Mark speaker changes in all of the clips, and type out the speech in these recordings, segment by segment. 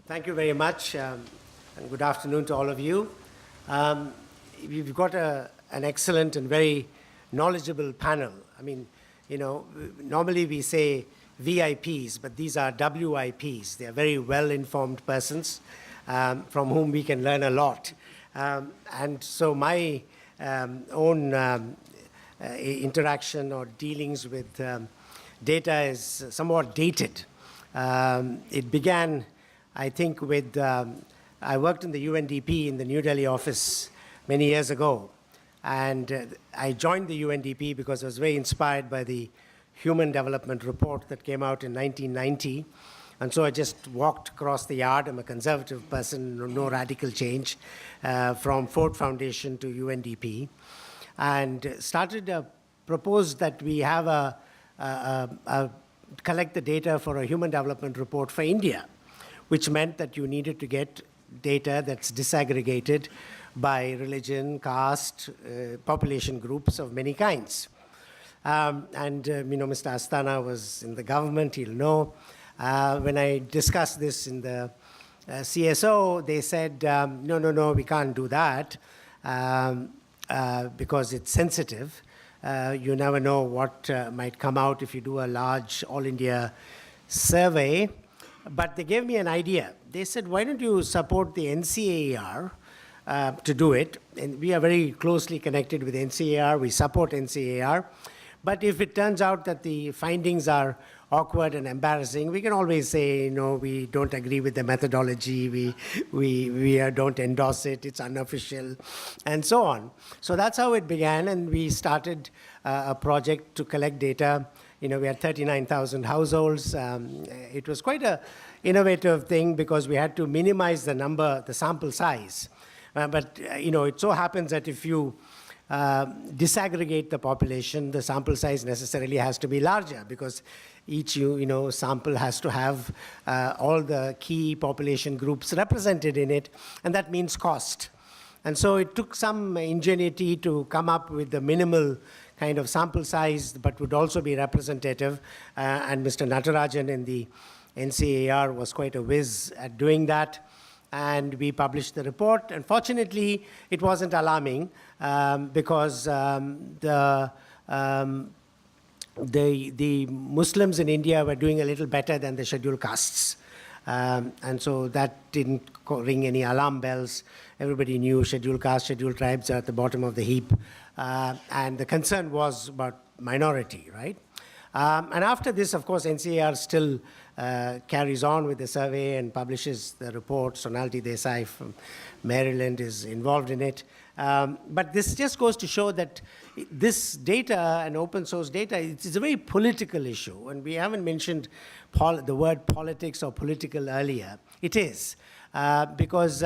Speaker 1: Thank you very much, and good afternoon to all of you. We've got an excellent and very knowledgeable panel. I mean, normally we say VIPs, but these are WIPs. They are very well-informed persons from whom we can learn a lot. And so my own interaction or dealings with data is somewhat dated. It began, I think, with, I worked in the UNDP in the New Delhi office many years ago. And I joined the UNDP because I was very inspired by the Human Development Report that came out in 1990. And so I just walked across the yard. I'm a conservative person, no radical change, from Ford Foundation to UNDP. And proposed that we have collect the data for a Human Development Report for India, which meant that you needed to get data that's disaggregated by religion, caste, population groups of many kinds. Mr. Astana was in the government, he'll know. When I discussed this in the CSO, they said, no, we can't do that because it's sensitive. You never know what might come out if you do a large all-India survey. But they gave me an idea. They said, why don't you support the NCAR to do it? And we are very closely connected with NCAR. We support NCAR. But if it turns out that the findings are awkward and embarrassing, we can always say, we don't agree with the methodology, we don't endorse it, it's unofficial, and so on. So that's how it began, and we started a project to collect data. We had 39,000 households. It was quite an innovative thing because we had to minimize the sample size. But it so happens that if you disaggregate the population, the sample size necessarily has to be larger because each sample has to have all the key population groups represented in it, and that means cost. And so it took some ingenuity to come up with the minimal kind of sample size, but would also be representative. And Mr. Natarajan in the NCAR was quite a whiz at doing that. And we published the report. Unfortunately, it wasn't alarming because the Muslims in India were doing a little better than the scheduled castes. And so that didn't ring any alarm bells. Everybody knew scheduled castes, scheduled tribes are at the bottom of the heap. And the concern was about minority, right? And after this, of course, NCAR still carries on with the survey and publishes the report. Sonality Desai from Maryland is involved in it. But this just goes to show that this data and open source data, it's a very political issue. And we haven't mentioned the word politics or political earlier. It is. Because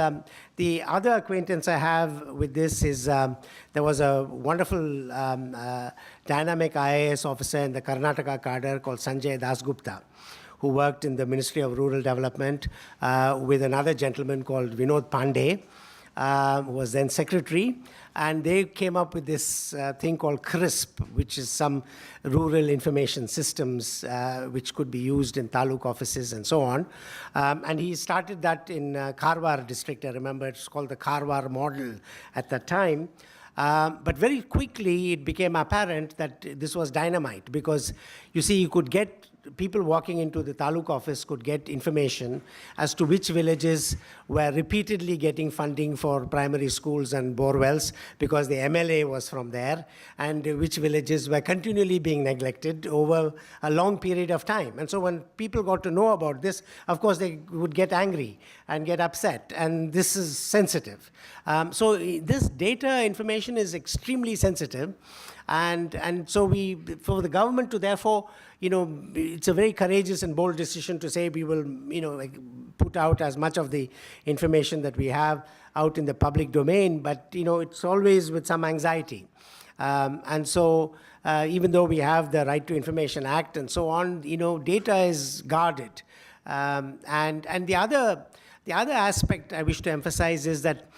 Speaker 1: the other acquaintance I have with this is there was a wonderful dynamic IAS officer in the Karnataka cadre called Sanjay Dasgupta, who worked in the Ministry of Rural Development with another gentleman called Vinod Pandey, who was then secretary. And they came up with this thing called CRISP, which is some rural information systems which could be used in taluk offices and so on. And he started that in Karwar district. I remember it's called the Karwar model at that time. But very quickly it became apparent that this was dynamite because, you see, you could get people walking into the taluk office could get information as to which villages were repeatedly getting funding for primary schools and bore wells because the MLA was from there, and which villages were continually being neglected over a long period of time. And so when people got to know about this, of course, they would get angry and get upset, and this is sensitive. So this data information is extremely sensitive. And so for the government to therefore, it's a very courageous and bold decision to say we will, put out as much of the information that we have out in the public domain, but, it's always with some anxiety. And so even though we have the Right to Information Act and so on, data is guarded. And the other aspect I wish to emphasize is that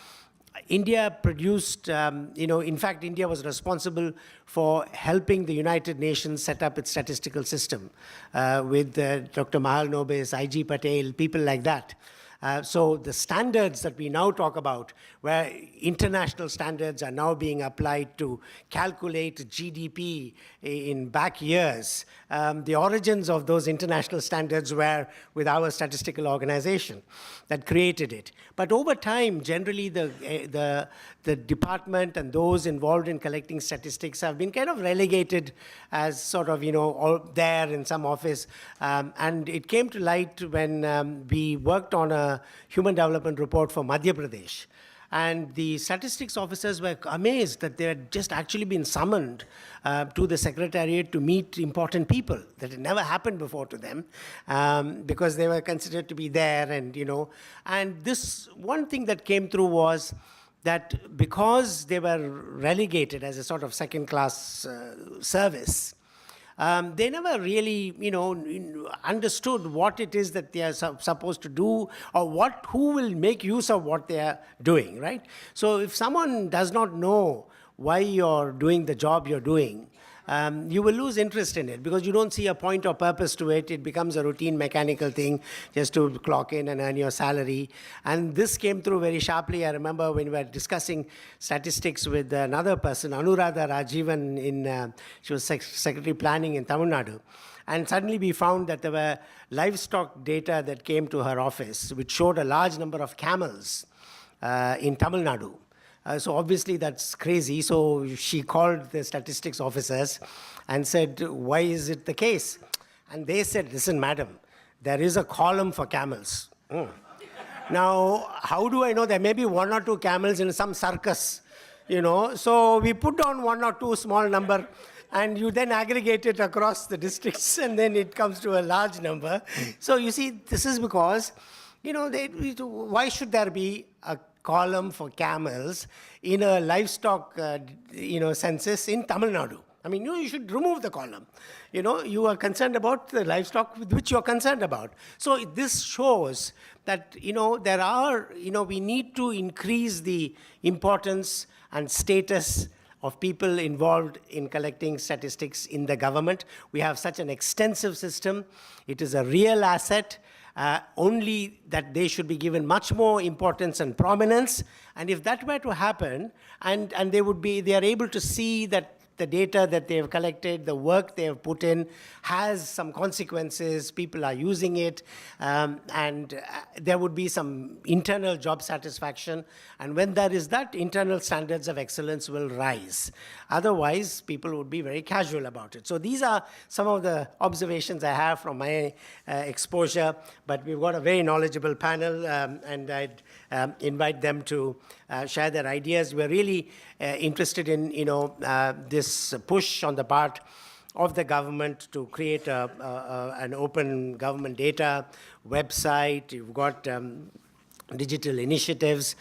Speaker 1: India produced, in fact, India was responsible for helping the United Nations set up its statistical system with Dr. Mahalanobis, I.G. Patel, people like that. So the standards that we now talk about, where international standards are now being applied to calculate GDP in back years, the origins of those international standards were with our statistical organization that created it. But over time, generally the department and those involved in collecting statistics have been kind of relegated as sort of, all there in some office. And it came to light when we worked on a human development report for Madhya Pradesh. And the statistics officers were amazed that they had just actually been summoned to the secretariat to meet important people. That had never happened before to them, because they were considered to be there. And this one thing that came through was that because they were relegated as a sort of second-class service, they never really, understood what it is that they are supposed to do, or who will make use of what they are doing, right? So if someone does not know why you're doing the job you're doing, you will lose interest in it because you don't see a point or purpose to it. It becomes a routine mechanical thing just to clock in and earn your salary. And this came through very sharply. I remember when we were discussing statistics with another person, Anuradha Rajivan, she was Secretary Planning in Tamil Nadu. And suddenly we found that there were livestock data that came to her office, which showed a large number of camels in Tamil Nadu. So obviously that's crazy. So she called the statistics officers and said, why is it the case? And they said, listen, madam, there is a column for camels. Now, how do I know? There may be one or two camels in some circus, So we put down one or two small number, and you then aggregate it across the districts, and then it comes to a large number. So you see, this is because, why should there be a column for camels in a livestock, census in Tamil Nadu? I mean, you should remove the column. You are concerned about the livestock with which you're concerned about. So this shows that, there are, we need to increase the importance and status of people involved in collecting statistics in the government. We have such an extensive system. It is a real asset. Only that they should be given much more importance and prominence. And if that were to happen, and they are able to see that the data that they have collected, the work they have put in, has some consequences, people are using it, and there would be some internal job satisfaction. And when there is that, internal standards of excellence will rise. Otherwise, people would be very casual about it. So these are some of the observations I have from my exposure, but we've got a very knowledgeable panel, and I'd invite them to share their ideas. We're really interested in, this push on the part of the government to create an open government data website. You've got digital initiatives,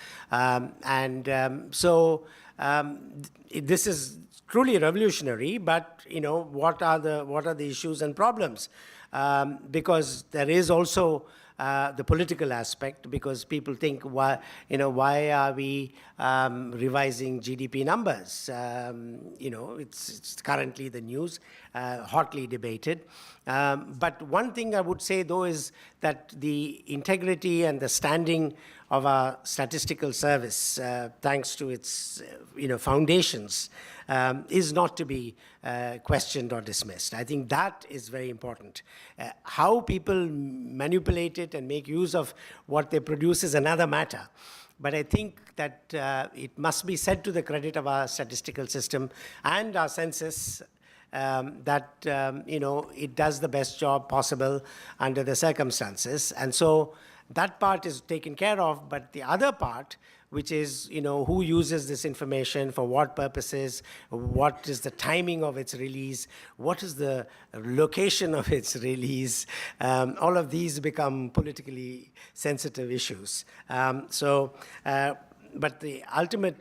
Speaker 1: so this is truly revolutionary. But what are the issues and problems? Because there is also the political aspect, because people think, why are we revising GDP numbers? It's currently the news, hotly debated. But one thing I would say, though, is that the integrity and the standing of our statistical service, thanks to its foundations, is not to be questioned or dismissed. I think that is very important. How people manipulate it and make use of what they produce is another matter. But I think that it must be said to the credit of our statistical system and our census that it does the best job possible under the circumstances. And so that part is taken care of, but the other part, which is, who uses this information, for what purposes, what is the timing of its release, what is the location of its release, all of these become politically sensitive issues. But the ultimate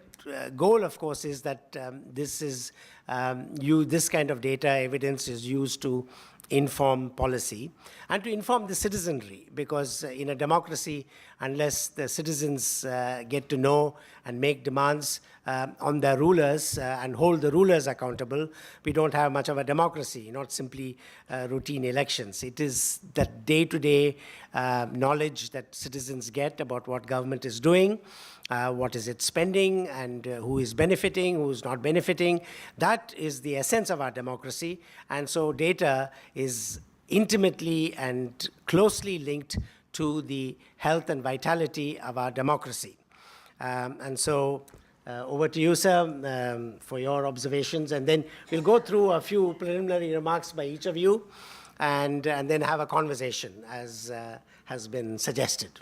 Speaker 1: goal, of course, is that this kind of data evidence is used to inform policy and to inform the citizenry, because in a democracy, unless the citizens get to know and make demands on their rulers and hold the rulers accountable, we don't have much of a democracy, not simply routine elections. It is that day-to-day knowledge that citizens get about what government is doing, what is it spending, and who is benefiting, who is not benefiting. That is the essence of our democracy. And so data is intimately and closely linked to the health and vitality of our democracy. And so over to you, sir, for your observations. And then we'll go through a few preliminary remarks by each of you and then have a conversation as has been suggested.